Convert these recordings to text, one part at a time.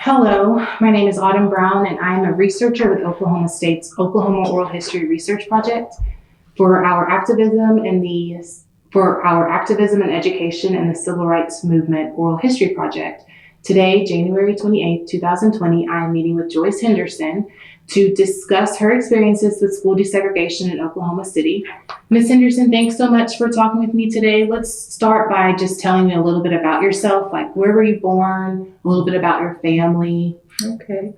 Hello, my name is Autumn Brown, and I am a researcher with Oklahoma State's Oklahoma Oral History Research Project for our activism and education and the Civil Rights Movement Oral History Project. Today, January 28, 2020, I am meeting with Joyce Henderson to discuss her experiences with school desegregation in Oklahoma City. Ms. Henderson, thanks so much for talking with me today. Let's start by just telling me a little bit about yourself, like where were you born, a little bit about your family. Okay.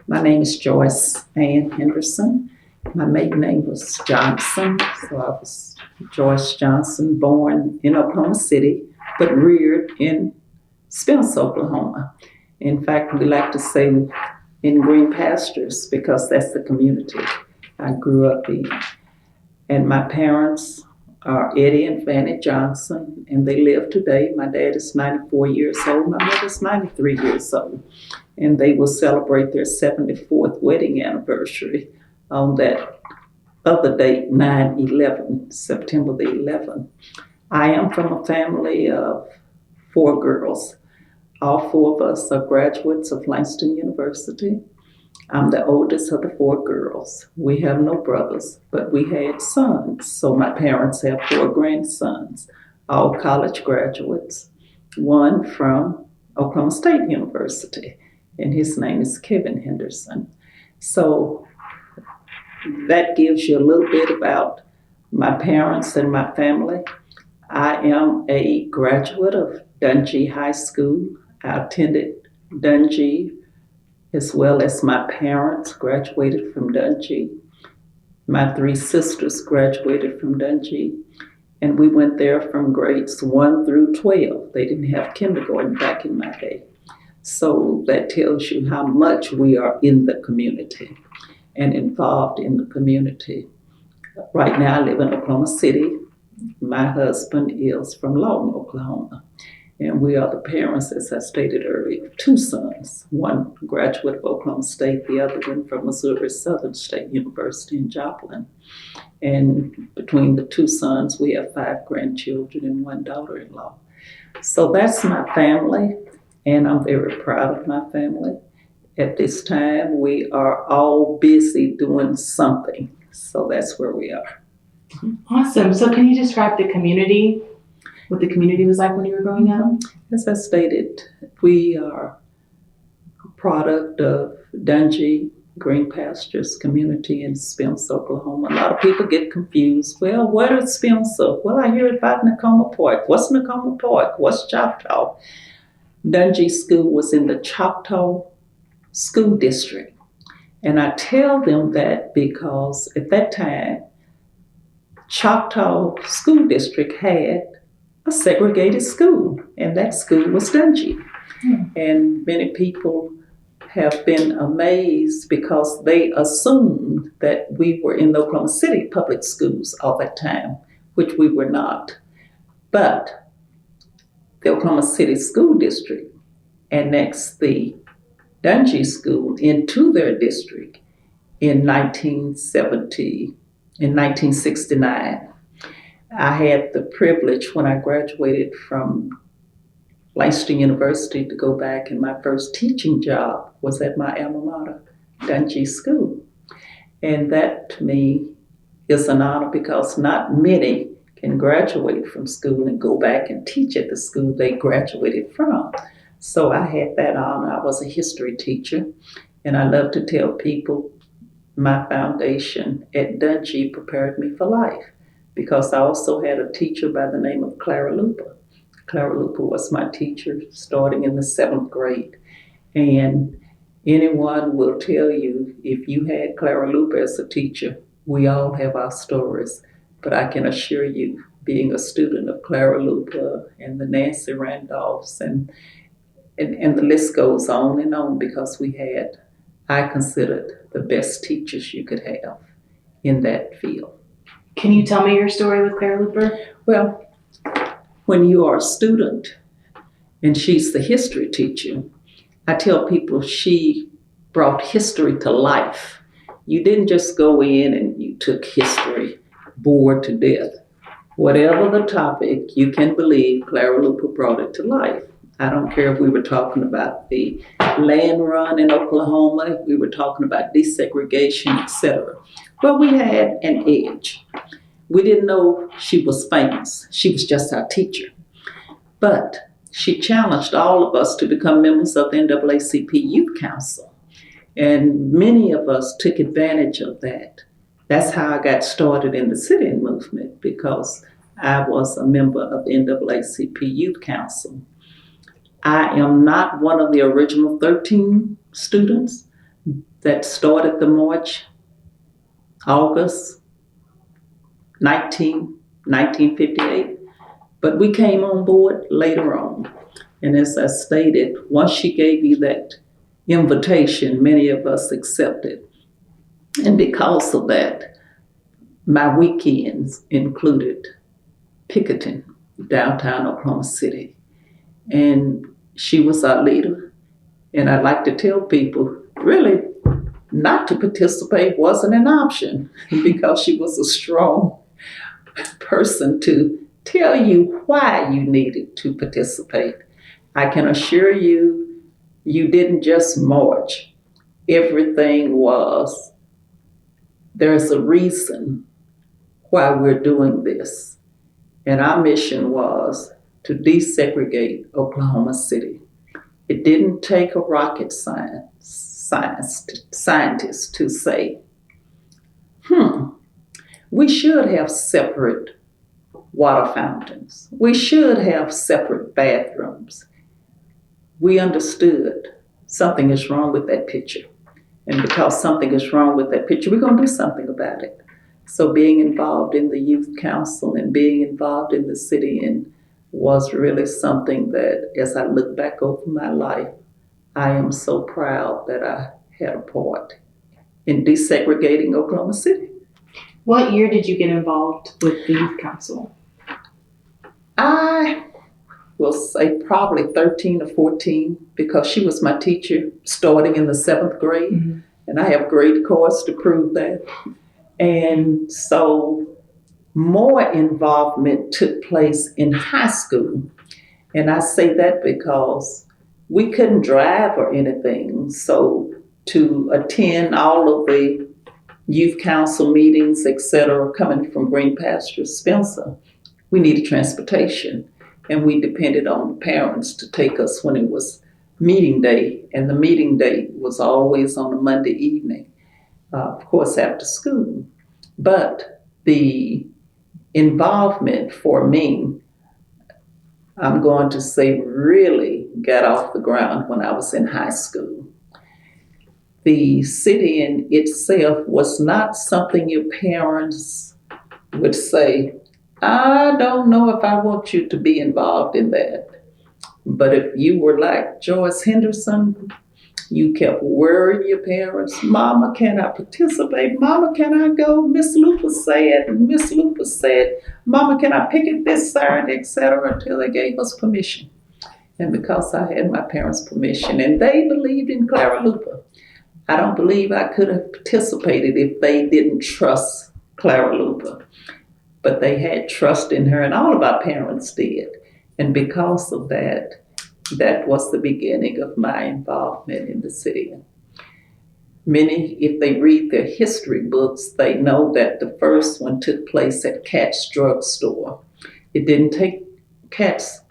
My name is Joyce Ann Henderson. My maiden name was Johnson, so I was Joyce Johnson, born in Oklahoma City, but reared in Spence, Oklahoma. In fact, we like to say in Green Pastures because that's the community I grew up in. And my parents are Eddie and Fanny Johnson, and they live today. My dad is 94 years old. My mother's 93 years old. And they will celebrate their 74th wedding anniversary on that other date, 9/11, September the 11th. I am from a family of 4 girls. All 4 of us are graduates of Langston University. I'm the oldest of the 4 girls. We have no brothers, but we had sons. So my parents have 4 grandsons, all college graduates. One from Oklahoma State University, and his name is Kevin Henderson. So that gives you a little bit about my parents and my family. I am a graduate of Dunjee High School. I attended Dunjee as well as my parents graduated from Dunjee. My 3 sisters graduated from Dunjee, and we went there from grades 1 through 12. They didn't have kindergarten back in my day. So that tells you how much we are in the community and involved in the community. Right now I live in Oklahoma City. My husband is from Lawton, Oklahoma. And we are the parents, as I stated earlier, of 2 sons. One graduate of Oklahoma State, the other one from Missouri Southern State University in Joplin. And between the 2 sons, we have 5 grandchildren and 1 daughter-in-law. So that's my family, and I'm very proud of my family. At this time, we are all busy doing something. So that's where we are. Awesome. So can you describe the community, what the community was like when you were growing up? As I stated, we are a product of Dunjee, Green Pastures community in Spence, Oklahoma. A lot of people get confused. Well, where is Spence? Well, I hear about Nakoma Park. What's Nakoma Park? What's Choctaw? Dunjee School was in the Choctaw School District. And I tell them that because at that time, Choctaw School District had a segregated school, and that school was Dunjee. And many people have been amazed because they assumed that we were in the Oklahoma City public schools all that time, which we were not. But the Oklahoma City School District annexed the Dunjee School into their district in 1969. I had the privilege when I graduated from Langston University to go back, and my first teaching job was at my alma mater, Dunjee School. And that to me is an honor because not many can graduate from school and go back and teach at the school they graduated from. So I had that honor. I was a history teacher, and I love to tell people my foundation at Dunjee prepared me for life, because I also had a teacher by the name of Clara Luper. Clara Luper was my teacher starting in the 7th grade. And anyone will tell you, if you had Clara Luper as a teacher, we all have our stories. But I can assure you, being a student of Clara Luper and the Nancy Randolphs, and the list goes on, because we had, I considered, the best teachers you could have in that field. Can you tell me your story with Clara Luper? Well, when you are a student and she's the history teacher, I tell people she brought history to life. You didn't just go in and you took history, bored to death. Whatever the topic, you can believe Clara Luper brought it to life. I don't care if we were talking about the land run in Oklahoma, if we were talking about desegregation, etc. Well, we had an edge. We didn't know she was famous. She was just our teacher. But she challenged all of us to become members of the NAACP Youth Council. And many of us took advantage of that. That's how I got started in the sit-in movement, because I was a member of the NAACP Youth Council. I am not one of the original 13 students that started the march August 1958, but we came on board later on. And as I stated, once she gave you that invitation, many of us accepted. And because of that, my weekends included picketing downtown Oklahoma City. And she was our leader. And I like to tell people, really, not to participate wasn't an option, because she was a strong person to tell you why you needed to participate. I can assure you, you didn't just march. Everything was, there's a reason why we're doing this. And our mission was to desegregate Oklahoma City. It didn't take a rocket scientist to say, we should have separate water fountains. We should have separate bathrooms. We understood something is wrong with that picture. And because something is wrong with that picture, we're going to do something about it. So being involved in the youth council and being involved in the sit-in was really something that, as I look back over my life, I am so proud that I had a part in desegregating Oklahoma City. What year did you get involved with the youth council? I will say probably 13 or 14, because she was my teacher starting in the 7th grade. Mm-hmm. And I have grade cards to prove that. And so more involvement took place in high school. And I say that because we couldn't drive or anything. So to attend all of the youth council meetings, etc., coming from Green Pastures, Spencer, we needed transportation. And we depended on the parents to take us when it was meeting day. And the meeting day was always on a Monday evening, of course, after school. But the involvement for me, I'm going to say, really got off the ground when I was in high school. The sit-in itself was not something your parents would say, I don't know if I want you to be involved in that. But if you were like Joyce Henderson, you kept worrying your parents, Mama, can I participate? Mama, can I go? Miss Lupa said, and Miss Lupa said, Mama, can I picket this Saturday, etc., until they gave us permission. And because I had my parents' permission and they believed in Clara Lupa, I don't believe I could have participated if they didn't trust Clara Lupa. But they had trust in her, and all of our parents did. And because of that, that was the beginning of my involvement in the city. Many, if they read their history books, they know that the first one took place at Katz Drug Store. It didn't take Katz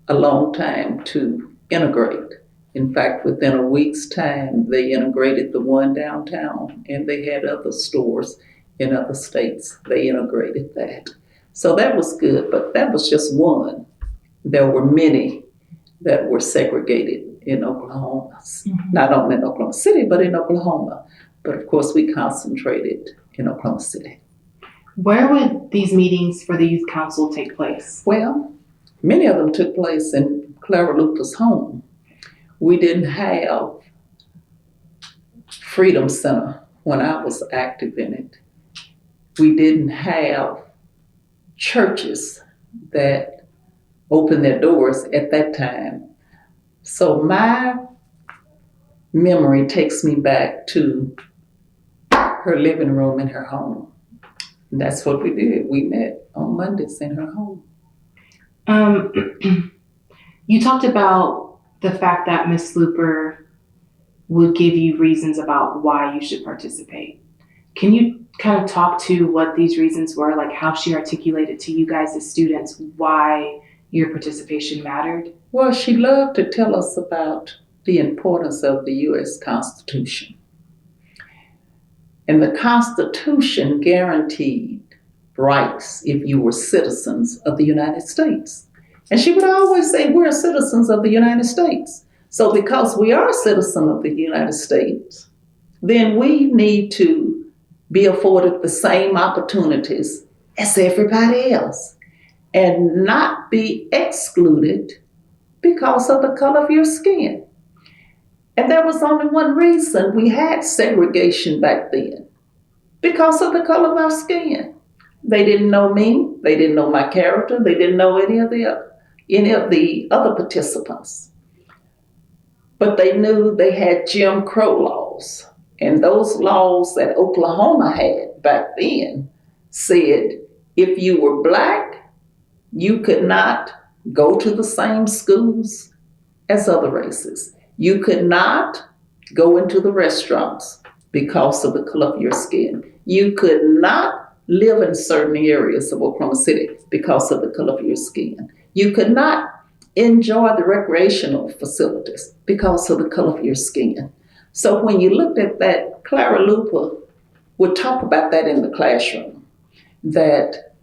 a long time to integrate. In fact, within a week's time, they integrated the one downtown, and they had other stores in other states. They integrated that. So that was good, but that was just one. There were many that were segregated in Oklahoma, not only in Oklahoma City, but in Oklahoma. But of course, we concentrated in Oklahoma City. Where would these meetings for the youth council take place? Well, many of them took place in Clara Luper's home. We didn't have Freedom Center when I was active in it. We didn't have churches that opened their doors at that time. So my memory takes me back to her living room in her home. And that's what we did. We met on Mondays in her home. You talked about the fact that Miss Luper would give you reasons about why you should participate. Can you kind of talk to what these reasons were, like how she articulated to you guys as students why your participation mattered? Well, she loved to tell us about the importance of the U.S. Constitution. And the Constitution guaranteed rights if you were citizens of the United States. And she would always say, we're citizens of the United States. So because we are citizens of the United States, then we need to be afforded the same opportunities as everybody else and not be excluded because of the color of your skin. And there was only one reason we had segregation back then, because of the color of our skin. They didn't know me, they didn't know my character, they didn't know any of the other participants. But they knew they had Jim Crow laws. And those laws that Oklahoma had back then said if you were Black, you could not go to the same schools as other races. You could not go into the restaurants because of the color of your skin. You could not live in certain areas of Oklahoma City because of the color of your skin. You could not enjoy the recreational facilities because of the color of your skin. So when you looked at that, Clara Luper would talk about that in the classroom, that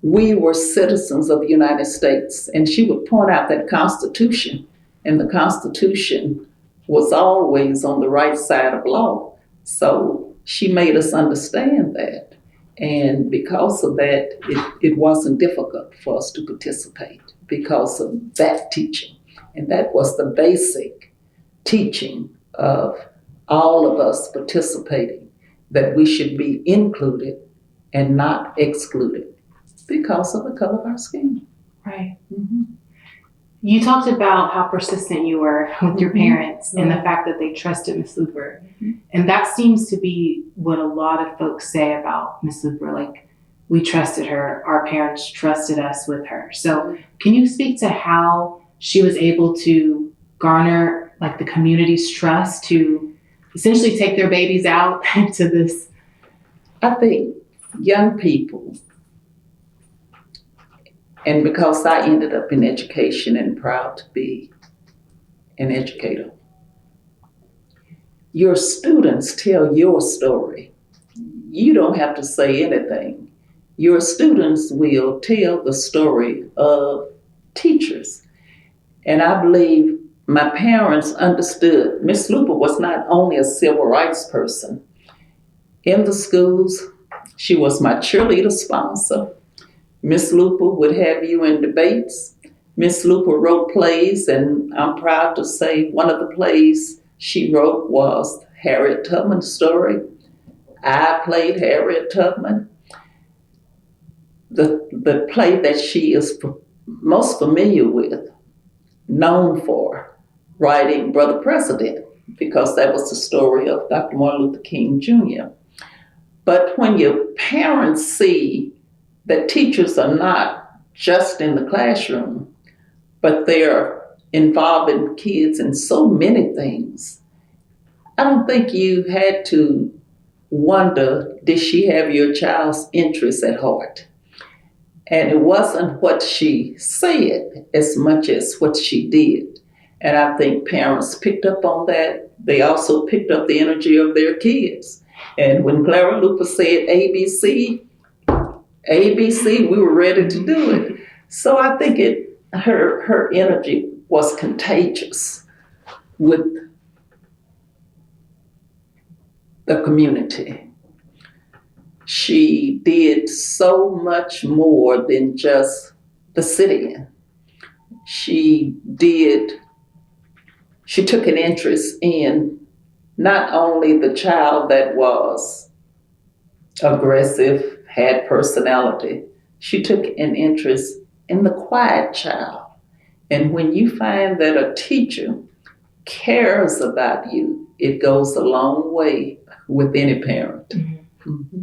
we were citizens of the United States. And she would point out that Constitution, and the Constitution was always on the right side of law. So she made us understand that. And because of that, it wasn't difficult for us to participate because of that teaching. And that was the basic teaching of all of us participating, that we should be included and not excluded because of the color of our skin. Right. Mm-hmm. You talked about how persistent you were with your parents and the fact that they trusted Miss Luper. And that seems to be what a lot of folks say about Miss Luper. Like, we trusted her, our parents trusted us with her. So can you speak to how she was able to garner like the community's trust to essentially take their babies out into this? I think young people, and because I ended up in education and proud to be an educator, your students tell your story. You don't have to say anything. Your students will tell the story of teachers. And I believe my parents understood Miss Luper was not only a civil rights person. In the schools, she was my cheerleader sponsor. Miss Luper would have you in debates. Miss Luper wrote plays, and I'm proud to say one of the plays she wrote was Harriet Tubman's story. I played Harriet Tubman. The play that she is most familiar with, known for, writing Brother President, because that was the story of Dr. Martin Luther King Jr. But when your parents see that teachers are not just in the classroom, but they're involving kids in so many things, I don't think you had to wonder, did she have your child's interests at heart? And it wasn't what she said as much as what she did. And I think parents picked up on that. They also picked up the energy of their kids. And when Clara Lupa said ABC, we were ready to do it. So I think her energy was contagious with the community. She did so much more than just the sit-in. She took an interest in not only the child that was aggressive, had personality, she took an interest in the quiet child. And when you find that a teacher cares about you, it goes a long way with any parent. Mm-hmm. Mm-hmm.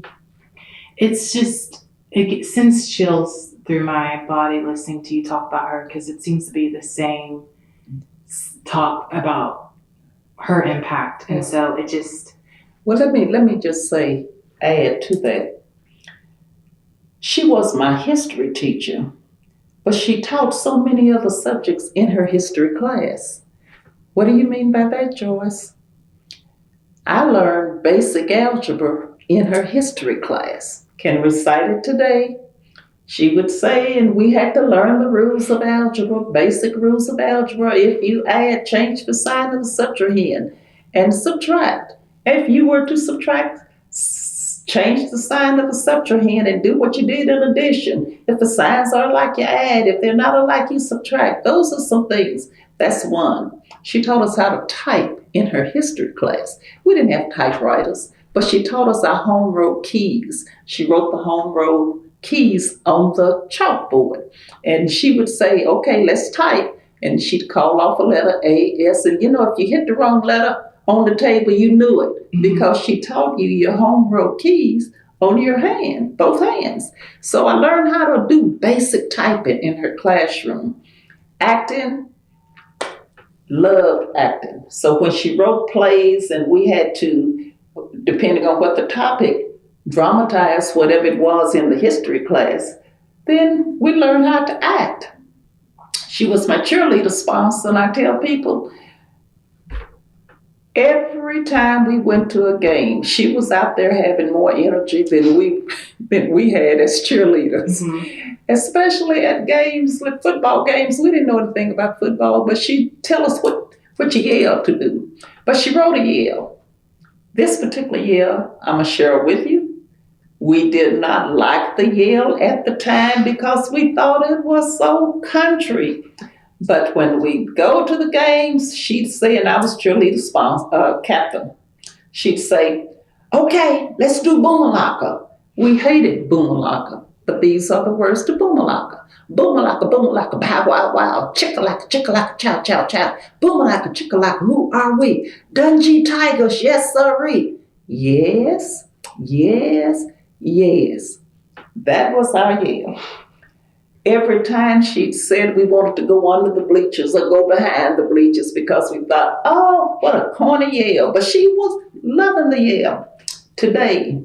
It sends chills through my body listening to you talk about her, because it seems to be the same talk about her impact. And so it just... Well, let me just say, add to that. She was my history teacher, but she taught so many other subjects in her history class. What do you mean by that, Joyce? I learned basic algebra in her history class. Can recite it today. She would say, and we had to learn the rules of algebra, basic rules of algebra. If you add, change the sign of the subtrahend and subtract. If you were to subtract, change the sign of the subtrahend and do what you did in addition. If the signs are alike, you add. If they're not alike, you subtract. Those are some things. That's one. She taught us how to type in her history class. We didn't have typewriters, but she taught us our home row keys. She wrote the home row keys on the chalkboard. And she would say, okay, let's type. And she'd call off a letter, A, S. And if you hit the wrong letter on the table, you knew it because she taught you your home row keys on your hand, both hands. So I learned how to do basic typing in her classroom. Acting, loved acting. So when she wrote plays and we had to, depending on what the topic, dramatize whatever it was in the history class, then we learned how to act. She was my cheerleader sponsor, and I tell people, every time we went to a game, she was out there having more energy than we had as cheerleaders. Mm-hmm. Especially at games, like football games. We didn't know anything about football, but she'd tell us what you yelled to do. But she wrote a yell. This particular yell, I'm going to share it with you. We did not like the yell at the time because we thought it was so country. But when we go to the games, she'd say, and I was cheerleader captain, she'd say, okay, let's do boomalaka. We hated boomalaka, but these are the words to boomalaka. Boomalaka, boomalaka, bow, wow, wow, chickalaka, chickalaka, chow, chow, chow. Boomalaka, chickalaka, who are we? Dunjee Tigers, yes, sirree. Yes, yes, yes. That was our yell. Every time she said we wanted to go under the bleachers or go behind the bleachers because we thought, oh, what a corny yell. But she was loving the yell. Today,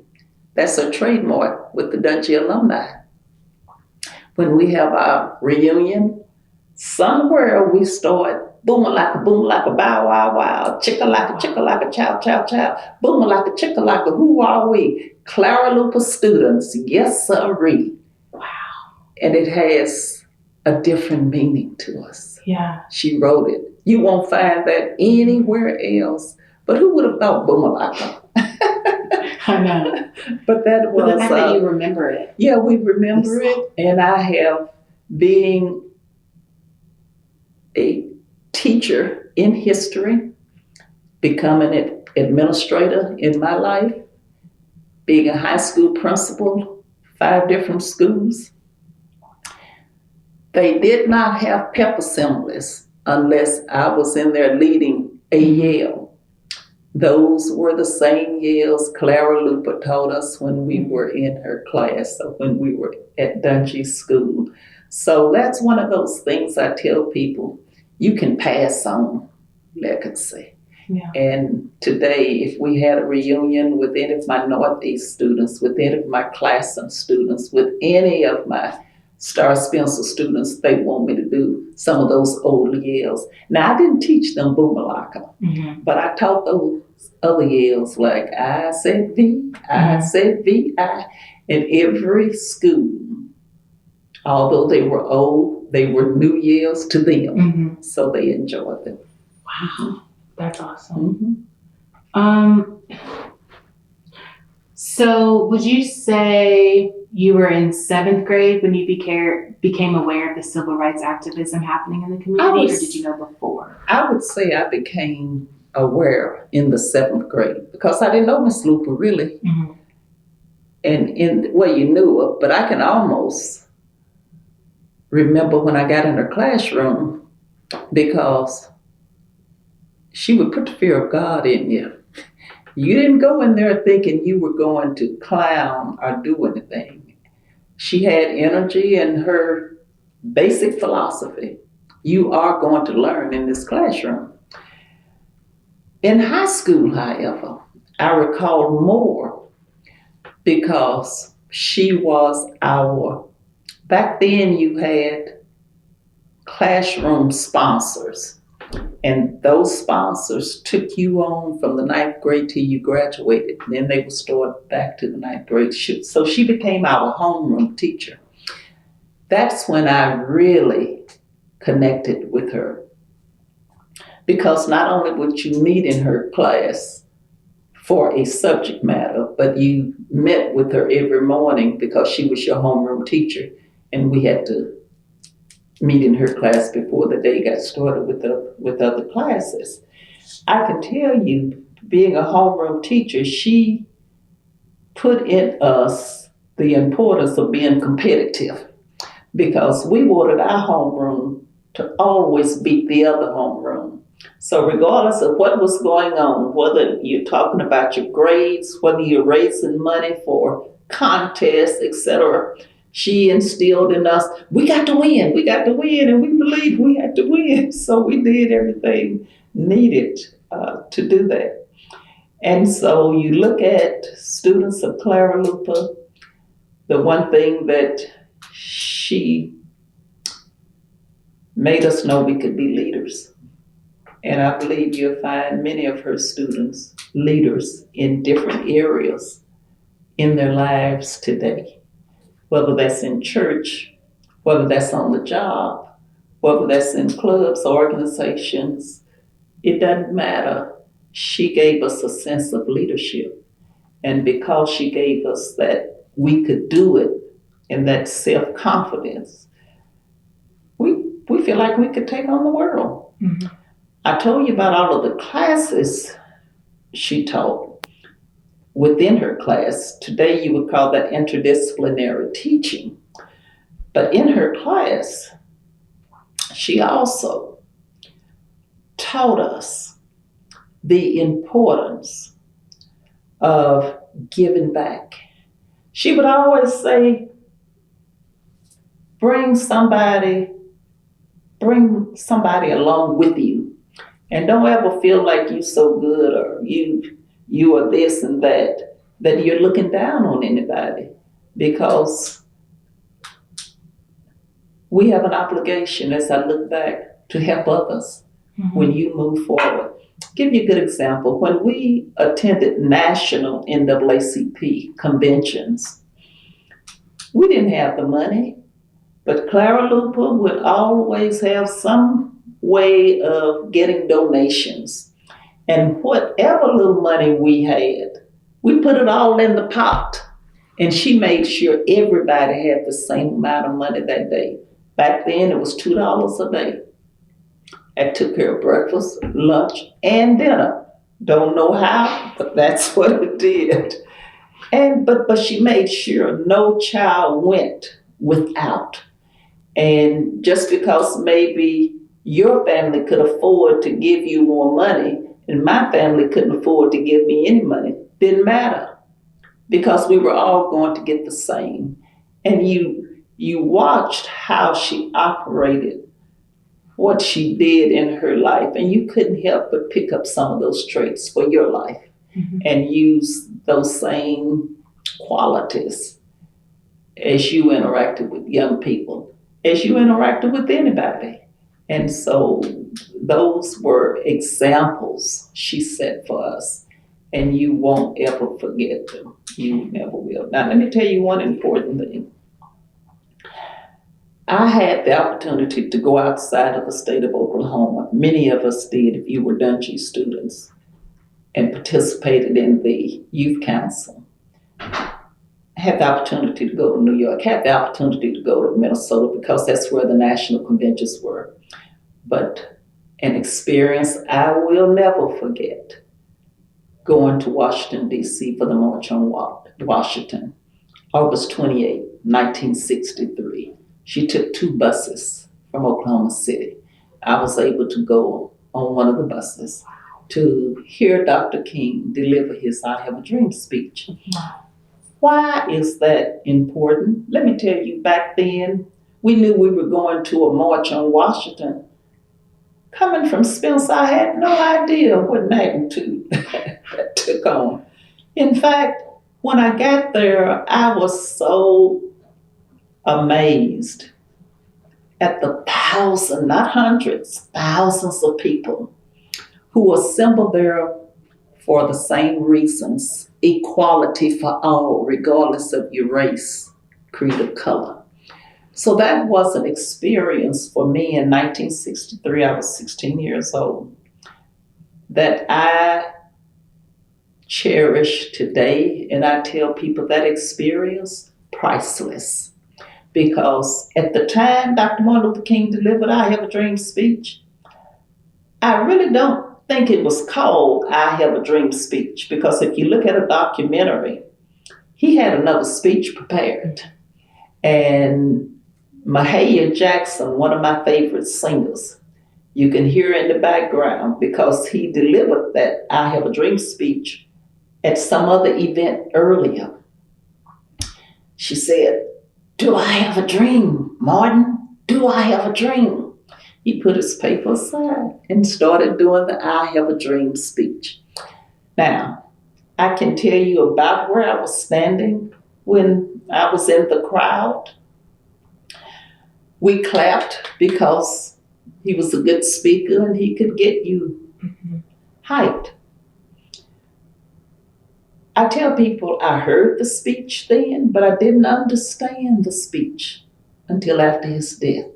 that's a trademark with the Dungy alumni. When we have our reunion, somewhere we start boomalaka, boomalaka, bow, wow, wow, chickalaka, chickalaka, chow, chow, chow, boomalaka, chickalaka, who are we? Clara Luper students, yes, sirree. And it has a different meaning to us. Yeah. She wrote it. You won't find that anywhere else. But who would have thought boomalaka? I know. But that was... But the fact that you remember it. Yeah, we remember it. And I have, being a teacher in history, becoming an administrator in my life, being a high school principal, 5 different schools. They did not have pep assemblies unless I was in there leading a yell. Those were the same yells Clara Luper taught us when we were in her class, or when we were at Dunjee School. So that's one of those things I tell people, you can pass on legacy. Yeah. And today, if we had a reunion with any of my Northeast students, with any of my Classen students, with any of my Star Spencer students, they want me to do some of those old yells. Now, I didn't teach them boomalaka, but I taught those other yells like I said V, I said V, I. In every school, although they were old, they were new yells to them, so they enjoyed them. Wow, that's awesome. So would you say you were in 7th grade when you became aware of the civil rights activism happening in the community, or did you know before? I would say I became aware in the 7th grade because I didn't know Miss Luper really. And you knew her, but I can almost remember when I got in her classroom because she would put the fear of God in you. You didn't go in there thinking you were going to clown or do anything. She had energy, and her basic philosophy: you are going to learn in this classroom. In high school, however, I recall more because she was back then you had classroom sponsors. And those sponsors took you on from the ninth grade till you graduated. Then they would start back to the ninth grade. So she became our homeroom teacher. That's when I really connected with her. Because not only would you meet in her class for a subject matter, but you met with her every morning because she was your homeroom teacher. And we had to meet in her class before the day got started with other classes. I can tell you, being a homeroom teacher, she put in us the importance of being competitive because we wanted our homeroom to always beat the other homeroom. So regardless of what was going on, whether you're talking about your grades, whether you're raising money for contests, etc., she instilled in us, we got to win, and we believed we had to win. So we did everything needed to do that. And so you look at students of Clara Lupa, the one thing that she made us know we could be leaders. And I believe you'll find many of her students leaders in different areas in their lives today. Whether that's in church, whether that's on the job, whether that's in clubs, organizations, it doesn't matter. She gave us a sense of leadership. And because she gave us that we could do it and that self-confidence, we feel like we could take on the world. Mm-hmm. I told you about all of the classes she taught within her class. Today you would call that interdisciplinary teaching. But in her class, she also taught us the importance of giving back. She would always say, bring somebody along with you. And don't ever feel like you're so good or you are this and that you're looking down on anybody, because we have an obligation, as I look back, to help others when you move forward. Give you a good example. When we attended national NAACP conventions, we didn't have the money, but Clara Luper would always have some way of getting donations. And whatever little money we had, we put it all in the pot. And she made sure everybody had the same amount of money that day. Back then, it was $2 a day. I took care of breakfast, lunch, and dinner. Don't know how, but that's what it did. But she made sure no child went without. And just because maybe your family could afford to give you more money and my family couldn't afford to give me any money, didn't matter, because we were all going to get the same. And you watched how she operated, what she did in her life, and you couldn't help but pick up some of those traits for your life and use those same qualities as you interacted with young people, as you interacted with anybody. And so those were examples she set for us, and you won't ever forget them. You never will. Now, let me tell you one important thing. I had the opportunity to go outside of the state of Oklahoma. Many of us did, if you were Dunjee students, and participated in the Youth Council. I had the opportunity to go to New York, had the opportunity to go to Minnesota because that's where the national conventions were. But an experience I will never forget, going to Washington, D.C. for the March on Washington, August 28, 1963. She took 2 buses from Oklahoma City. I was able to go on one of the buses to hear Dr. King deliver his I Have a Dream speech. Why is that important? Let me tell you, back then, we knew we were going to a march on Washington. Coming from Spencer, I had no idea what magnitude that took on. In fact, when I got there, I was so amazed at the thousands, not hundreds, thousands of people who assembled there for the same reasons: equality for all, regardless of your race, creed, or color. So that was an experience for me in 1963. I was 16 years old, that I cherish today, and I tell people that experience, priceless. Because at the time Dr. Martin Luther King delivered I Have a Dream speech, I really don't think it was called I Have a Dream speech, because if you look at a documentary, he had another speech prepared. And Mahalia Jackson, one of my favorite singers, you can hear in the background because he delivered that I Have a Dream speech at some other event earlier. She said, "Do I have a dream, Martin? Do I have a dream?" He put his paper aside and started doing the I Have a Dream speech. Now, I can tell you about where I was standing when I was in the crowd. We clapped because he was a good speaker and he could get you hyped. I tell people I heard the speech then, but I didn't understand the speech until after his death.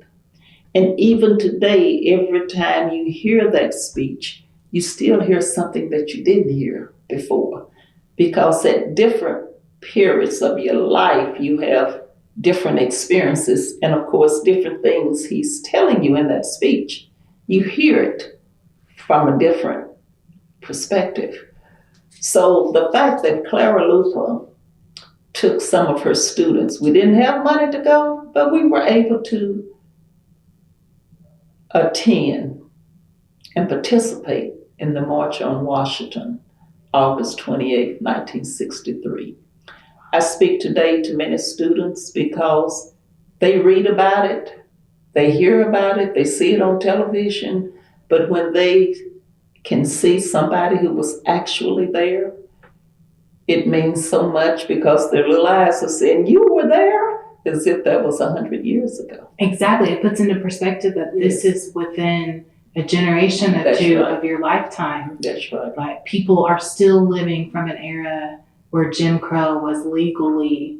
And even today, every time you hear that speech, you still hear something that you didn't hear before. Because at different periods of your life, you have different experiences, and of course, different things he's telling you in that speech. You hear it from a different perspective. So the fact that Clara Lupa took some of her students, we didn't have money to go, but we were able to attend and participate in the March on Washington, August 28, 1963. I speak today to many students because they read about it, they hear about it, they see it on television, but when they can see somebody who was actually there, it means so much because their little eyes are saying, "You were there," as if that was 100 years ago. Exactly. It puts into perspective that this is within a generation or two of your lifetime. That's right. Like, people are still living from an era where Jim Crow was legally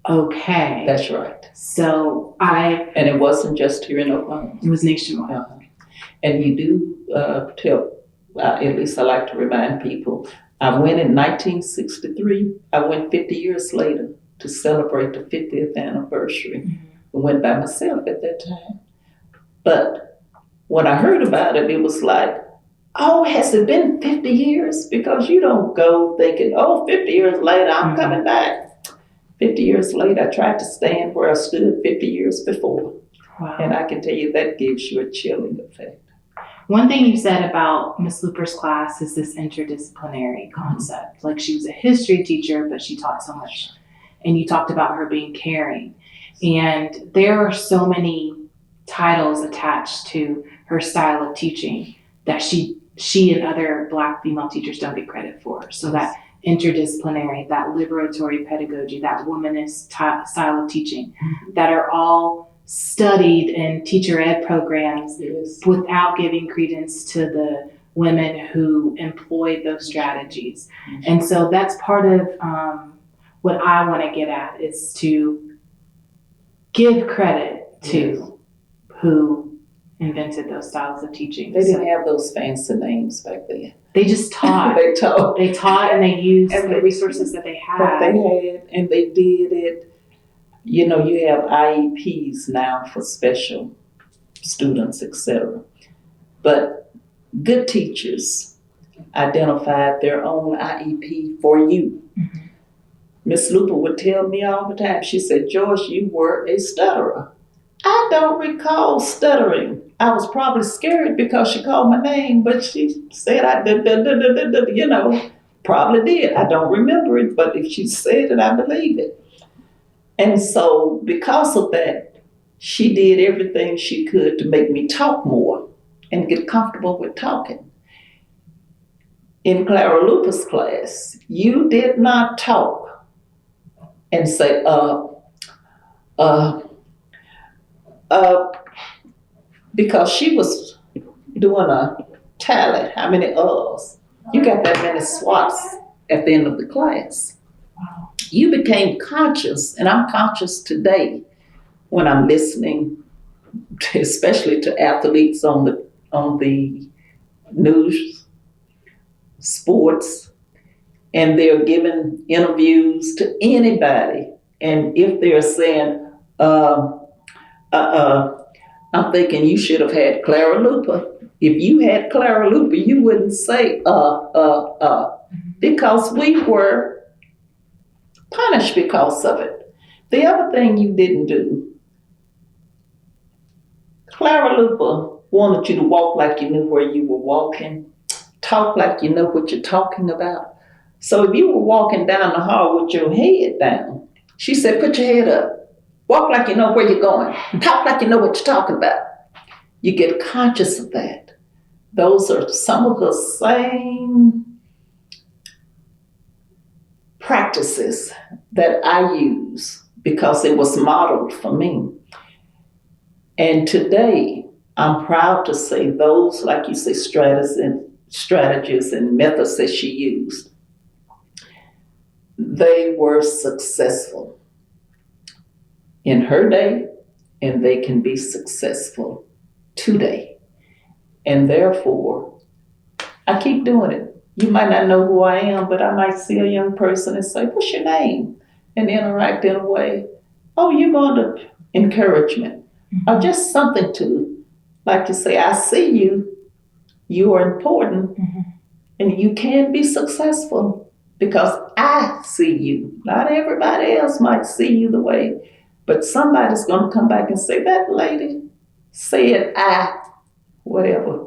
okay. That's right. So and it wasn't just here in Oklahoma. It was nationwide. And you do tell, at least I like to remind people, I went in 1963. I went 50 years later to celebrate the 50th anniversary. Mm-hmm. I went by myself at that time. But when I heard about it, it was like, oh, has it been 50 years? Because you don't go thinking, oh, 50 years later, I'm coming back. 50 years later, I tried to stand where I stood 50 years before. Wow. And I can tell you that gives you a chilling effect. One thing you said about Miss Luper's class is this interdisciplinary concept. Mm-hmm. Like, she was a history teacher, but she taught so much. And you talked about her being caring. And there are so many titles attached to her style of teaching that she and other Black female teachers don't get credit for. So that interdisciplinary, that liberatory pedagogy, that womanist style of teaching, that are all studied in teacher ed programs without giving credence to the women who employed those strategies. Mm-hmm. And so that's part of what I want to get at, is to give credit to who invented those styles of teaching. They didn't have those fancy names back then. They just taught. They taught and they used the resources that they had. And they did it. You know, you have IEPs now for special students, etc. But good teachers identified their own IEP for you. Mm-hmm. Miss Luper would tell me all the time, she said, "Joyce, you were a stutterer." I don't recall stuttering. I was probably scared because she called my name, but she said I did, probably did. I don't remember it, but if she said it, I believe it. And so because of that, she did everything she could to make me talk more and get comfortable with talking. In Clara Luper's class, you did not talk and say, because she was doing a tally, how many uhs. You got that many swats at the end of the class. You became conscious, and I'm conscious today when I'm listening, especially to athletes on the news, sports, and they're giving interviews to anybody. And if they're saying, I'm thinking you should have had Clara Lupa. If you had Clara Lupa, you wouldn't say, because we were punished because of it. The other thing you didn't do, Clara Lupa wanted you to walk like you knew where you were walking, talk like you know what you're talking about. So if you were walking down the hall with your head down, she said, put your head up. Walk like you know where you're going. Talk like you know what you're talking about. You get conscious of that. Those are some of the same practices that I use because it was modeled for me. And today, I'm proud to say those, like you say, strategies and methods that she used, they were successful in her day, and they can be successful today. And therefore, I keep doing it. You might not know who I am, but I might see a young person and say, what's your name? And interact in a way, oh, you're going to encouragement. Or just something to, like you say, I see you, you are important, and you can be successful because I see you. Not everybody else might see you the way, but somebody's going to come back and say, that lady said whatever.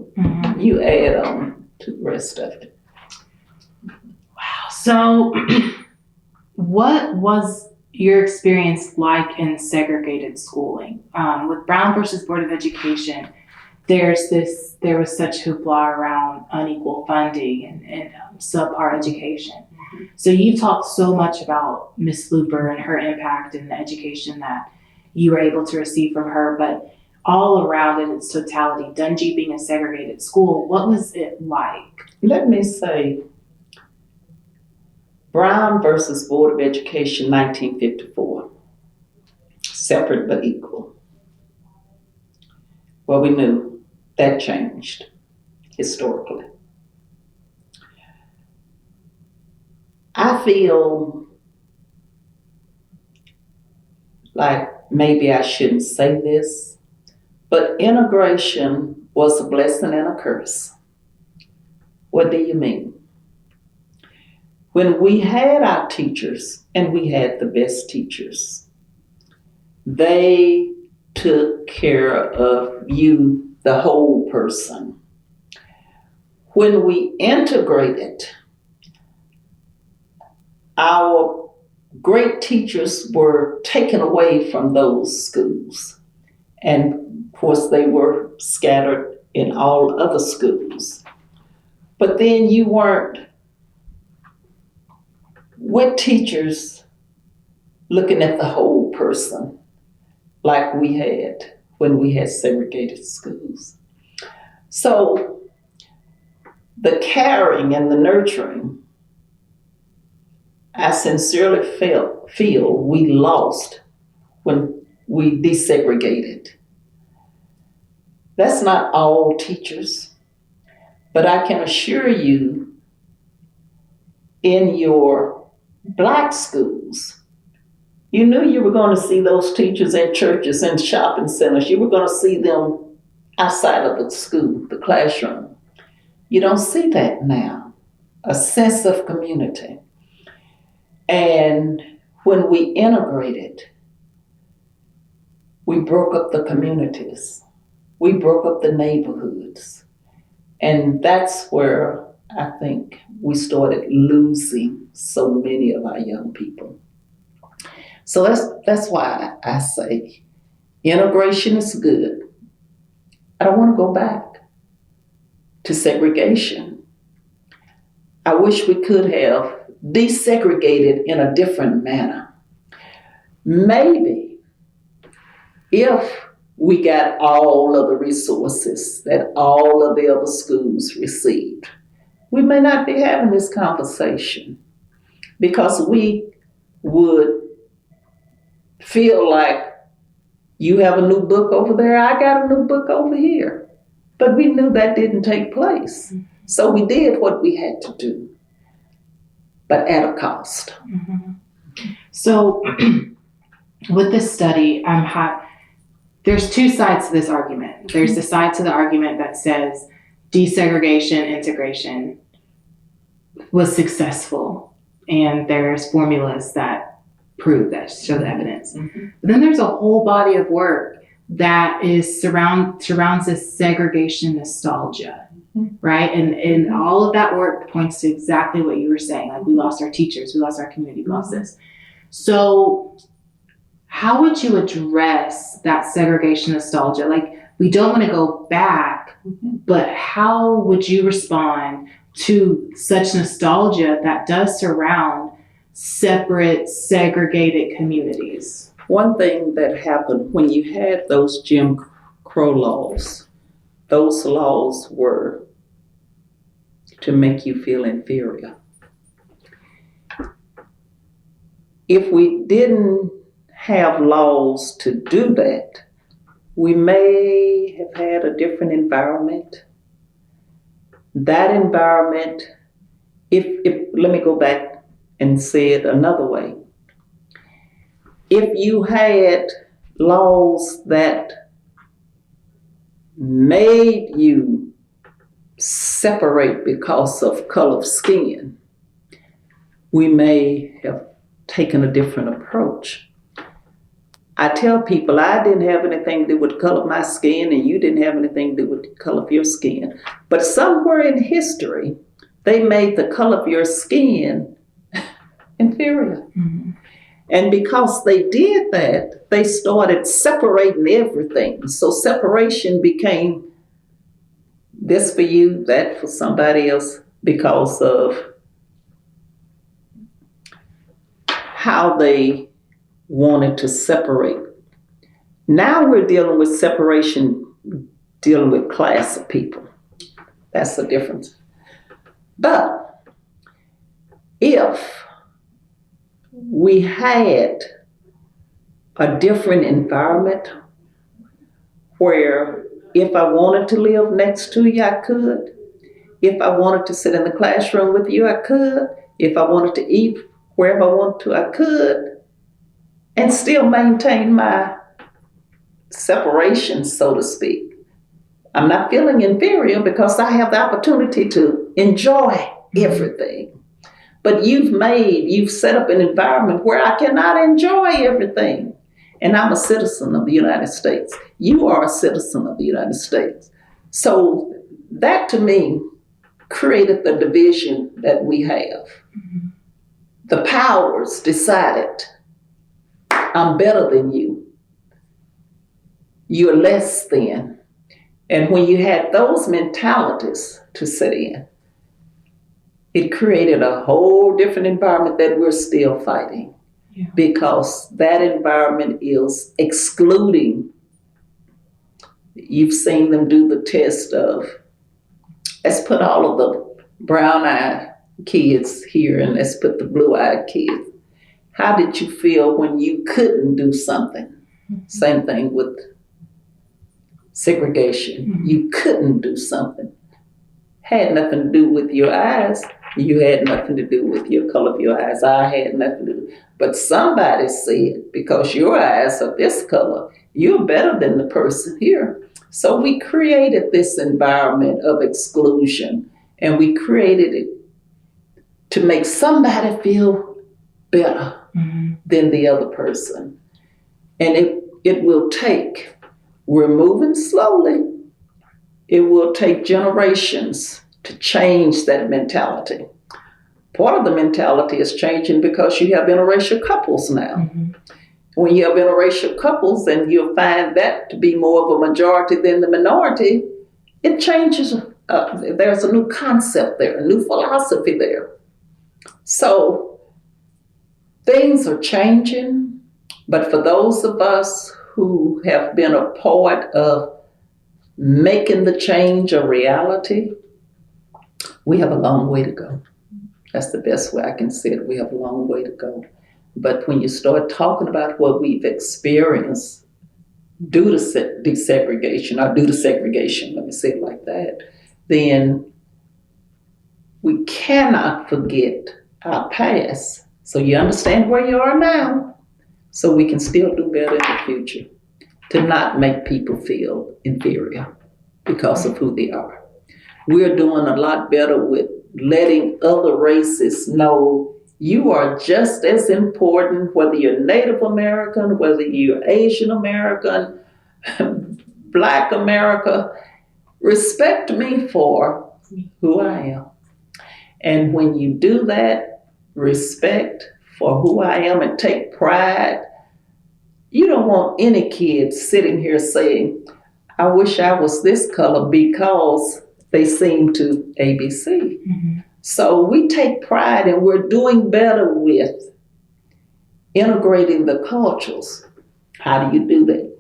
You add on to the rest of it. Wow. So what was your experience like in segregated schooling? With Brown versus Board of Education, there was such hoopla around unequal funding and subpar education. So you've talked so much about Miss Luper and her impact and the education that you were able to receive from her, but all around in its totality, Dunjee being a segregated school, what was it like? Let me say, Brown versus Board of Education, 1954, separate but equal. Well, we knew that changed historically. I feel like maybe I shouldn't say this, but integration was a blessing and a curse. What do you mean? When we had our teachers, and we had the best teachers, they took care of you, the whole person. When we integrated, our great teachers were taken away from those schools. And of course, they were scattered in all other schools. But then you weren't with teachers looking at the whole person like we had when we had segregated schools. So the caring and the nurturing, I sincerely feel we lost when we desegregated. That's not all teachers, but I can assure you in your Black schools, you knew you were going to see those teachers in churches and shopping centers. You were going to see them outside of the school, the classroom. You don't see that now, a sense of community. And when we integrated, we broke up the communities. We broke up the neighborhoods. And that's where I think we started losing so many of our young people. So that's why I say integration is good. I don't want to go back to segregation. I wish we could have desegregated in a different manner. Maybe if we got all of the resources that all of the other schools received, we may not be having this conversation, because we would feel like you have a new book over there, I got a new book over here. But we knew that didn't take place. So we did what we had to do, but at a cost. So with this study, there's two sides to this argument. There's the side to the argument that says desegregation, integration was successful, and there's formulas that prove that, show the evidence. But then there's a whole body of work that is surrounds this segregation nostalgia, right? And all of that work points to exactly what you were saying. Like, we lost our teachers, we lost our community, we lost this. So how would you address that segregation nostalgia? Like, we don't want to go back, but how would you respond to such nostalgia that does surround separate, segregated communities? One thing that happened when you had those Jim Crow laws, those laws were to make you feel inferior. If we didn't have laws to do that, we may have had a different environment. That environment, if let me go back and say it another way. If you had laws that made you separate because of color of skin, we may have taken a different approach. I tell people I didn't have anything to do with the color of my skin, and you didn't have anything to do with the color of your skin. But somewhere in history, they made the color of your skin inferior. And because they did that, they started separating everything. So separation became this for you, that for somebody else, because of how they wanted to separate. Now we're dealing with separation, dealing with class of people. That's the difference. But if we had a different environment where if I wanted to live next to you, I could. If I wanted to sit in the classroom with you, I could. If I wanted to eat wherever I wanted to, I could. And still maintain my separation, so to speak. I'm not feeling inferior because I have the opportunity to enjoy everything. But you've set up an environment where I cannot enjoy everything. And I'm a citizen of the United States. You are a citizen of the United States. So that, to me, created the division that we have. The powers decided, I'm better than you. You're less than. And when you had those mentalities to set in, it created a whole different environment that we're still fighting. Because that environment is excluding. You've seen them do the test of, let's put all of the brown-eyed kids here and let's put the blue-eyed kids. How did you feel when you couldn't do something? Same thing with segregation. You couldn't do something. Had nothing to do with your eyes. You had nothing to do with your color of your eyes. I had nothing to do. But somebody said, because your eyes are this color, you're better than the person here. So we created this environment of exclusion, and we created it to make somebody feel better than the other person. And it will take, we're moving slowly, it will take generations to change that mentality. Part of the mentality is changing because you have interracial couples now. Mm-hmm. When you have interracial couples and you'll find that to be more of a majority than the minority, it changes. There's a new concept there, a new philosophy there. So things are changing, but for those of us who have been a part of making the change a reality, we have a long way to go. That's the best way I can say it. We have a long way to go. But when you start talking about what we've experienced due to desegregation, or due to segregation, let me say it like that, then we cannot forget our past. So you understand where you are now, so we can still do better in the future, to not make people feel inferior because of who they are. We're doing a lot better with letting other races know you are just as important, whether you're Native American, whether you're Asian American, Black America. Respect me for who I am. And when you do that, respect for who I am and take pride, you don't want any kid sitting here saying, I wish I was this color because they seem to ABC. Mm-hmm. So we take pride, and we're doing better with integrating the cultures. How do you do that?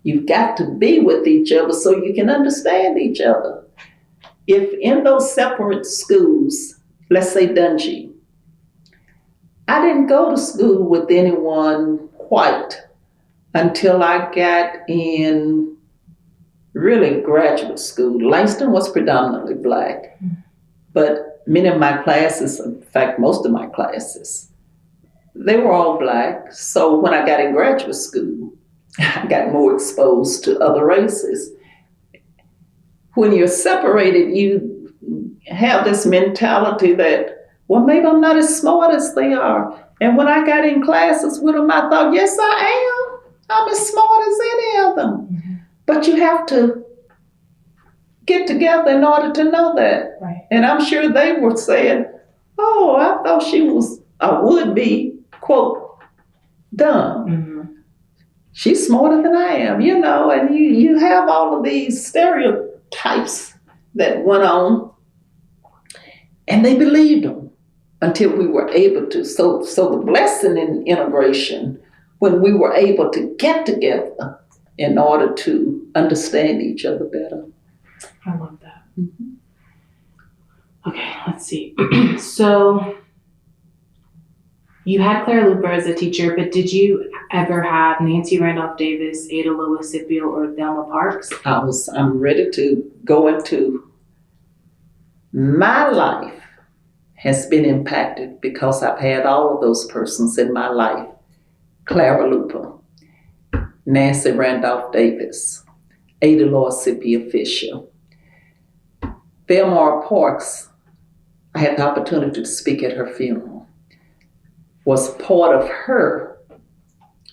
You've got to be with each other so you can understand each other. If in those separate schools, let's say Dunjee, I didn't go to school with anyone white until I got in really graduate school. Langston was predominantly Black, but many of my classes, in fact, most of my classes, they were all Black. So when I got in graduate school, I got more exposed to other races. When you're separated, you have this mentality that, well, maybe I'm not as smart as they are. And when I got in classes with them, I thought, yes, I am. I'm as smart as any of them. Mm-hmm. But you have to get together in order to know that. Right. And I'm sure they were saying, oh, I thought she was, or would be, quote, dumb. Mm-hmm. She's smarter than I am, and you have all of these stereotypes that went on, and they believed them until we were able to. So the blessing in integration, when we were able to get together in order to understand each other better. I love that. Mm-hmm. Okay, let's see. So you had Clara Luper as a teacher, but did you ever have Nancy Randolph Davis, Ada Lois Scipio, or Thelma Parks? I'm ready to go into my life has been impacted because I've had all of those persons in my life. Clara Luper, Nancy Randolph Davis, Ada Lois Scipio Fisher. Thelma Parks, I had the opportunity to speak at her funeral, was part of her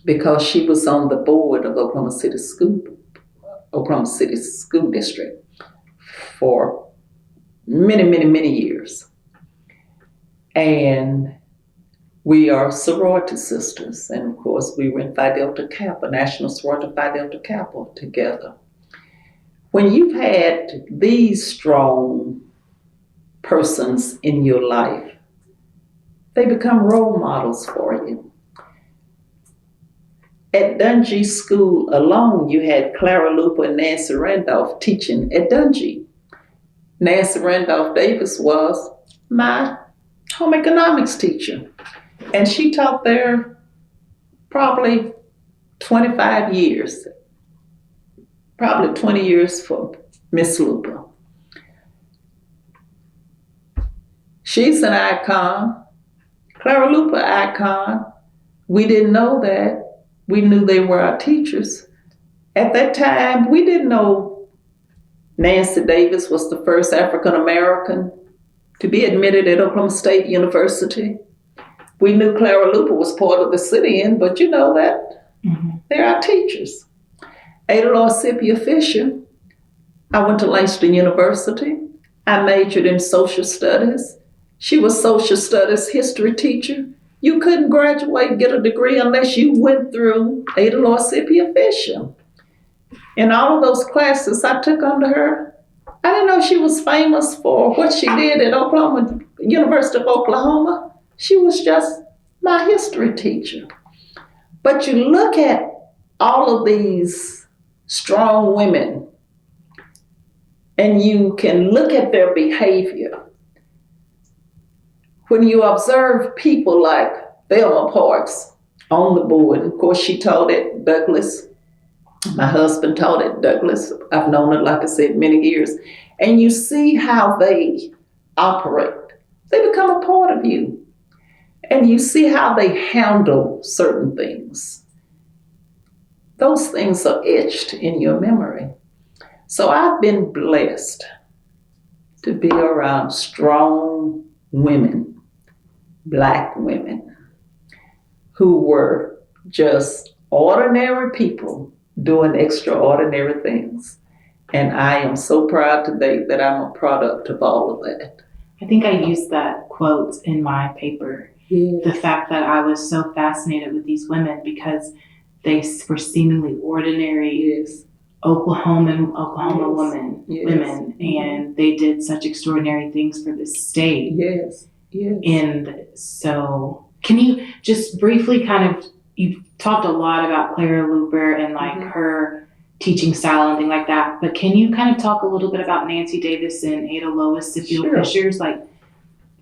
because she was on the board of Oklahoma City School District for many, many, many years. And we are sorority sisters. And of course, we were in Phi Delta Kappa, National Sorority Phi Delta Kappa together. When you've had these strong persons in your life, they become role models for you. At Dunjee School alone, you had Clara Lupa and Nancy Randolph teaching at Dunjee. Nancy Randolph Davis was my home economics teacher, and she taught there probably 25 years, probably 20 years for Miss Lupa. She's an icon. Clara Lupa icon. We didn't know that. We knew they were our teachers. At that time, we didn't know Nancy Davis was the first African American to be admitted at Oklahoma State University. We knew Clara Luper was part of the sit-in, but you know that. Mm-hmm. They're our teachers. Ada Lois Scipio Fisher. I went to Langston University. I majored in social studies. She was social studies history teacher. You couldn't graduate and get a degree unless you went through NAACP official. In all of those classes I took under her, I didn't know she was famous for what she did at University of Oklahoma. She was just my history teacher. But you look at all of these strong women and you can look at their behavior. When you observe people like Thelma Parks on the board, of course she taught at Douglas. My husband taught at Douglas. I've known her, like I said, many years. And you see how they operate. They become a part of you. And you see how they handle certain things. Those things are etched in your memory. So I've been blessed to be around strong women, Black women, who were just ordinary people doing extraordinary things. And I am so proud today that I'm a product of all of that. I think I used that quote in my paper. Yes. The fact that I was so fascinated with these women because they were seemingly ordinary Oklahoma women, and they did such extraordinary things for this state. Yes. And so, can you just briefly you talked a lot about Clara Luper and like her teaching style and things like that, but can you kind of talk a little bit about Nancy Davis and Ada Lois Scipio Fisher's like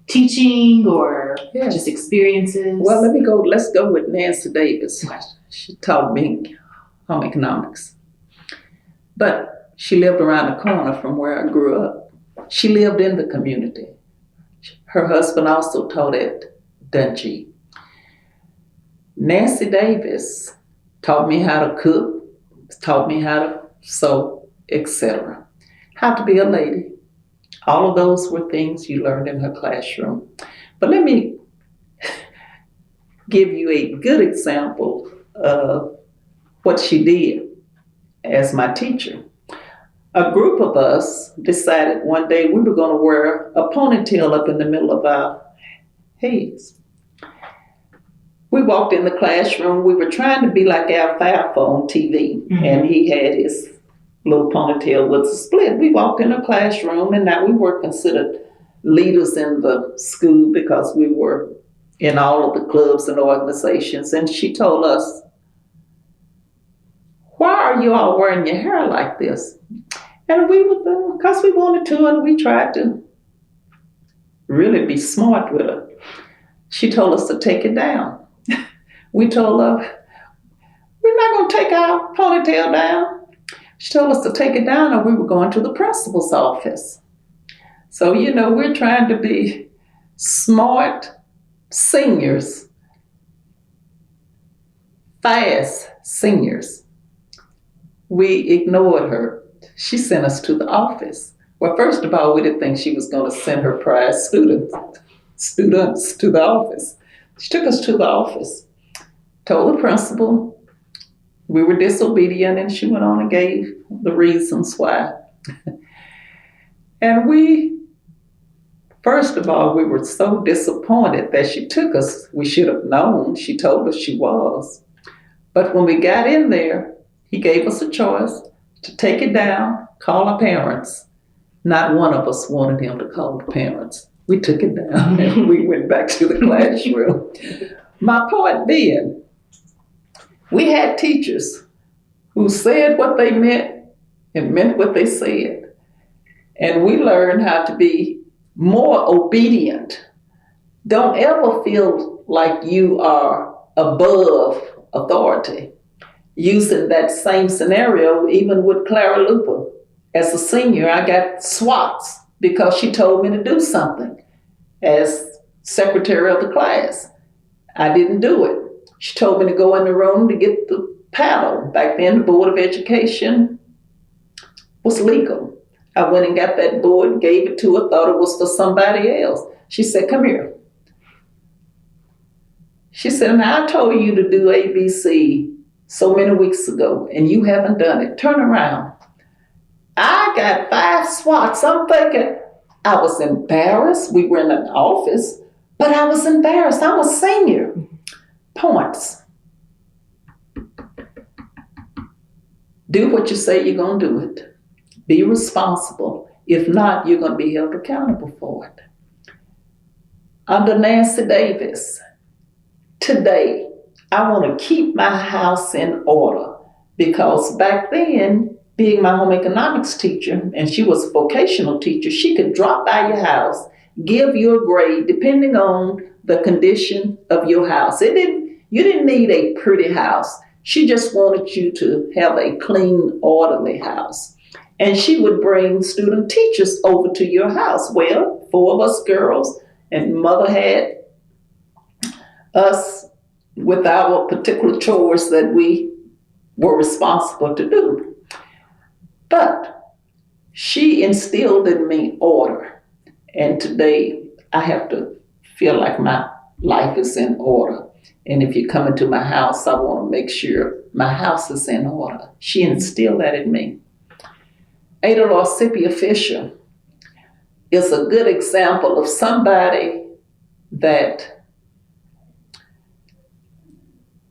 teaching or just experiences? Well, let's go with Nancy Davis. She taught me home economics. But she lived around the corner from where I grew up. She lived in the community. Her husband also taught at Dunjee. Nancy Davis taught me how to cook, taught me how to sew, etc. How to be a lady. All of those were things you learned in her classroom. But let me give you a good example of what she did as my teacher. A group of us decided one day we were going to wear a ponytail up in the middle of our heads. We walked in the classroom. We were trying to be like Al Falfa on TV, and he had his little ponytail with a split. We walked in a classroom, and now we were considered leaders in the school because we were in all of the clubs and organizations. And she told us, "Why are you all wearing your hair like this?" And we were, because we wanted to, and we tried to really be smart with her. She told us to take it down. We told her, "We're not going to take our ponytail down." She told us to take it down, or we were going to the principal's office. So, we're trying to be smart seniors, fast seniors. We ignored her. She sent us to the office. Well, first of all, we didn't think she was going to send her prize students to the office. She took us to the office, told the principal we were disobedient, and she went on and gave the reasons why. And first of all, we were so disappointed that she took us. We should have known. She told us she was. But when we got in there, he gave us a choice to take it down, call our parents. Not one of us wanted him to call the parents. We took it down and we went back to the classroom. My point being, we had teachers who said what they meant and meant what they said. And we learned how to be more obedient. Don't ever feel like you are above authority. Using that same scenario, even with Clara Luper. As a senior, I got swats because she told me to do something as secretary of the class. I didn't do it. She told me to go in the room to get the paddle. Back then, the Board of Education was legal. I went and got that board, gave it to her, thought it was for somebody else. She said, "Come here." She said, "Now I told you to do ABC so many weeks ago, and you haven't done it. Turn around." I got 5 swats. I'm thinking, I was embarrassed. We were in an office, but I was embarrassed. I'm a senior. Points. Do what you say you're going to do it. Be responsible. If not, you're going to be held accountable for it. Under Nancy Davis, today, I want to keep my house in order because back then, being my home economics teacher, and she was a vocational teacher, she could drop by your house, give you a grade depending on the condition of your house. You didn't need a pretty house. She just wanted you to have a clean, orderly house. And she would bring student teachers over to your house. Well, 4 of us girls, and mother had us with our particular chores that we were responsible to do. But she instilled in me order. And today I have to feel like my life is in order. And if you come into my house, I want to make sure my house is in order. She instilled that in me. Ada Lawsipia Fisher is a good example of somebody that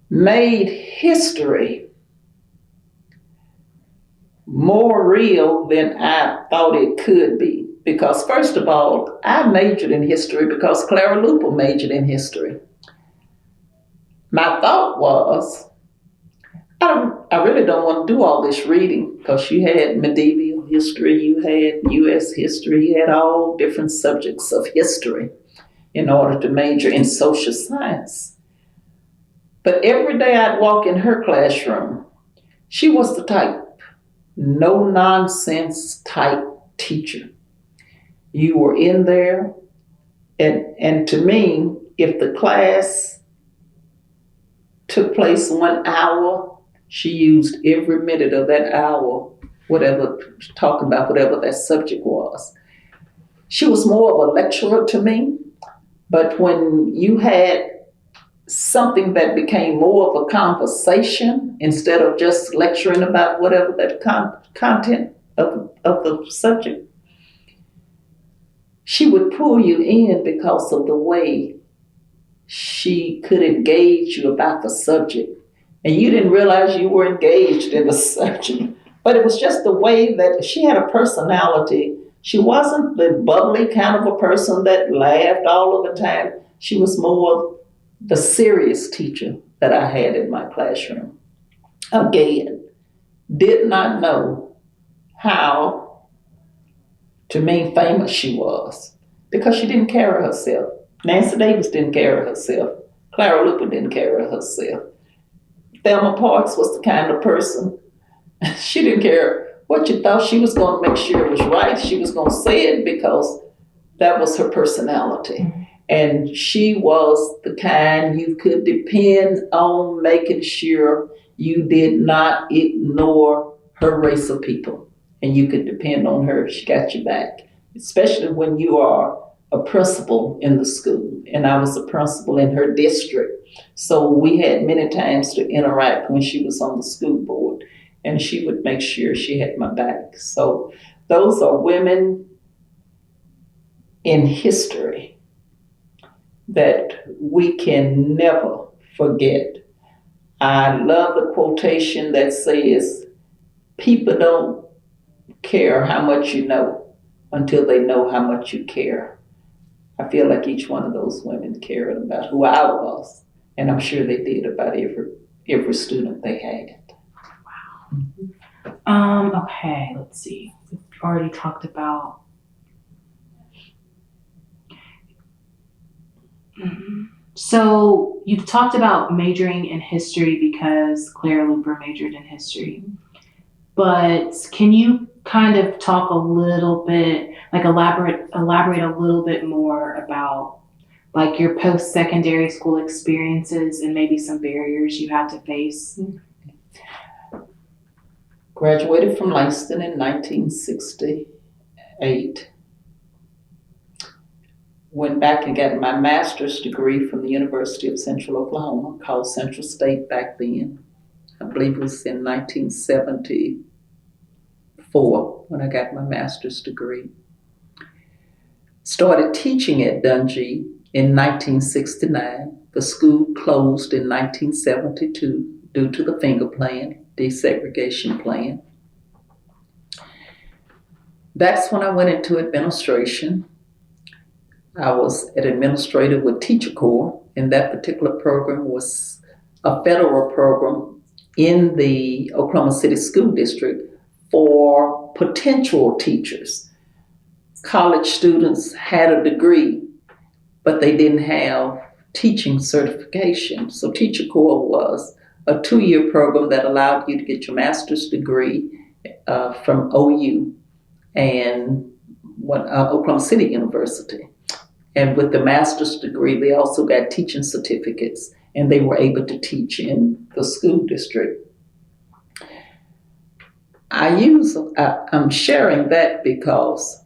made history more real than I thought it could be. Because first of all, I majored in history because Clara Luper majored in history. My thought was, I really don't want to do all this reading because you had medieval history, you had U.S. history, you had all different subjects of history in order to major in social science. But every day I'd walk in her classroom, she was the type, no nonsense type teacher. You were in there, and to me, if the class took place 1 hour, she used every minute of that hour, talking about whatever that subject was. She was more of a lecturer to me, but when you had something that became more of a conversation instead of just lecturing about whatever that content of the subject, she would pull you in because of the way she could engage you about the subject. And you didn't realize you were engaged in the subject. But it was just the way that she had a personality. She wasn't the bubbly kind of a person that laughed all of the time. She was more the serious teacher that I had in my classroom. Again, did not know how to mean famous she was because she didn't carry herself. Nancy Davis didn't carry herself. Clara Luper didn't carry herself. Thelma Parks was the kind of person, she didn't care what you thought. She was going to make sure it was right. She was going to say it because that was her personality. And she was the kind you could depend on making sure you did not ignore her race of people. And you could depend on her. She got your back, especially when you are a principal in the school. And I was a principal in her district. So we had many times to interact when she was on the school board. And she would make sure she had my back. So those are women in history that we can never forget. I love the quotation that says, people don't care how much you know until they know how much you care. I feel like each one of those women cared about who I was, and I'm sure they did about every student they had. Wow. Okay, let's see. We've already talked about. So you've talked about majoring in history because Clara Luper majored in history. But can you kind of talk a little bit, like elaborate a little bit more about like your post-secondary school experiences and maybe some barriers you had to face? Graduated from Langston in 1968. Went back and got my master's degree from the University of Central Oklahoma, called Central State back then. I believe it was in 1974 when I got my master's degree. Started teaching at Dunjee in 1969. The school closed in 1972 due to the finger plan, desegregation plan. That's when I went into administration. I was an administrator with Teacher Corps, and that particular program was a federal program in the Oklahoma City School District for potential teachers. College students had a degree, but they didn't have teaching certification. So Teacher Corps was a 2-year program that allowed you to get your master's degree from OU and Oklahoma City University. And with the master's degree, they also got teaching certificates, and they were able to teach in the school district. I'm sharing that because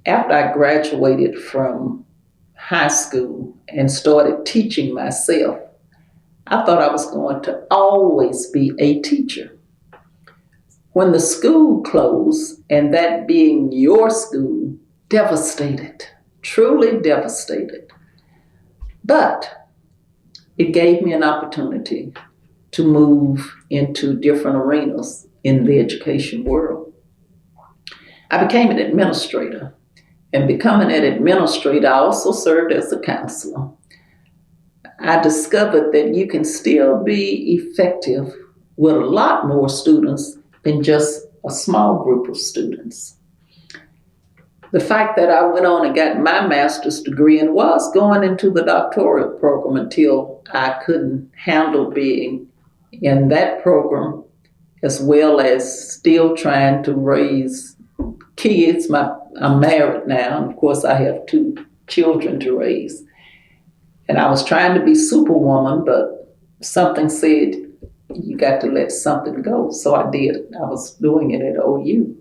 after I graduated from high school and started teaching myself, I thought I was going to always be a teacher. When the school closed, and that being your school, devastated, truly devastated. But it gave me an opportunity to move into different arenas in the education world. I became an administrator, and becoming an administrator, I also served as a counselor. I discovered that you can still be effective with a lot more students than just a small group of students. The fact that I went on and got my master's degree and was going into the doctoral program until I couldn't handle being in that program, as well as still trying to raise kids. I'm married now, and of course I have 2 children to raise. And I was trying to be superwoman, but something said, you got to let something go. So I did. I was doing it at OU.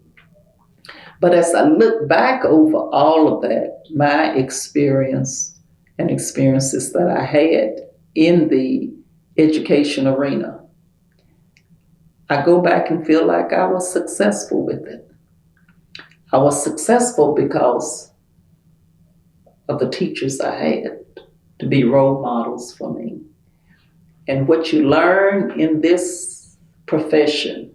But as I look back over all of that, my experience and experiences that I had in the education arena, I go back and feel like I was successful with it. I was successful because of the teachers I had to be role models for me. And what you learn in this profession,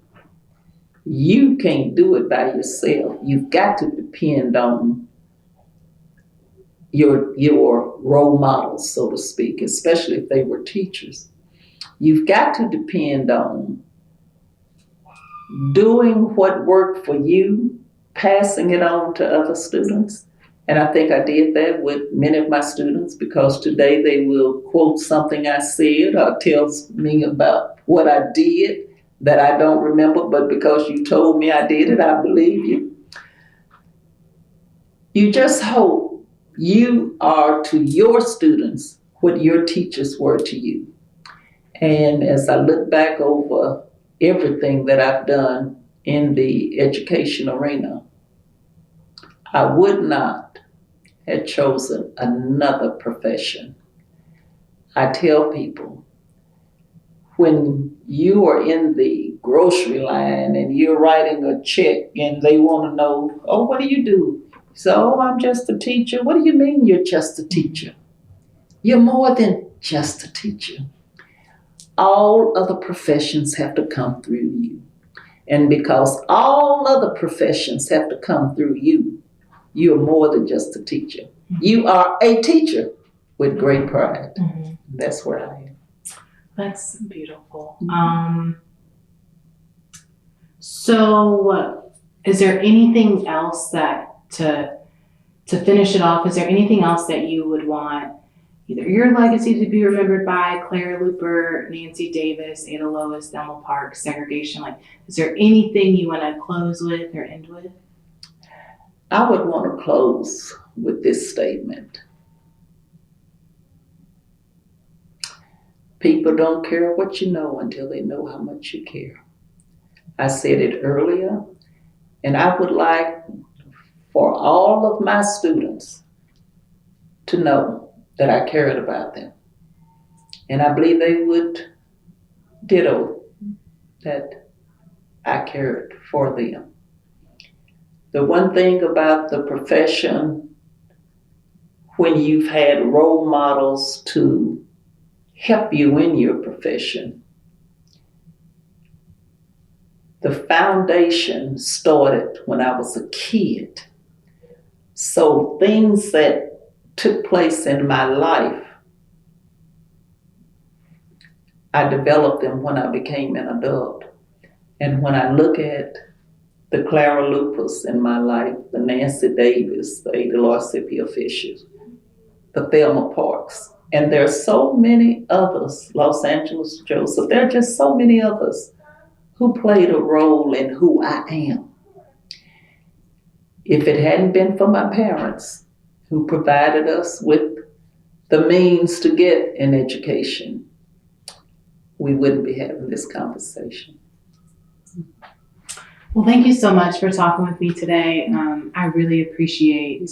you can't do it by yourself. You've got to depend on your role models, so to speak, especially if they were teachers. You've got to depend on doing what worked for you, passing it on to other students. And I think I did that with many of my students, because today they will quote something I said or tells me about what I did that I don't remember, but because you told me I did it, I believe you. You just hope you are to your students what your teachers were to you. And as I look back over everything that I've done in the education arena, I would not have chosen another profession. I tell people, when you are in the grocery line and you're writing a check and they want to know, oh, what do you do? So, oh, I'm just a teacher. What do you mean you're just a teacher? You're more than just a teacher. All other professions have to come through you. And because all other professions have to come through you, you are more than just a teacher. You are a teacher with great pride. Mm-hmm. That's where I am. That's beautiful. So is there anything else that, to finish it off, is there anything else that you would want either your legacy to be remembered by, Clara Luper, Nancy Davis, Ada Lois, Thelma Park, segregation? Like, is there anything you want to close with or end with? I would want to close with this statement. People don't care what you know until they know how much you care. I said it earlier, and I would like for all of my students to know that I cared about them. And I believe they would ditto that I cared for them. The one thing about the profession when you've had role models to help you in your profession. The foundation started when I was a kid. So things that took place in my life, I developed them when I became an adult. And when I look at the Clara Lupers in my life, the Nancy Davis, the NAACP officials, the Thelma Parks, and there are so many others, Los Angeles Joseph, there are just so many others who played a role in who I am. If it hadn't been for my parents who provided us with the means to get an education, we wouldn't be having this conversation. Well, thank you so much for talking with me today. I really appreciate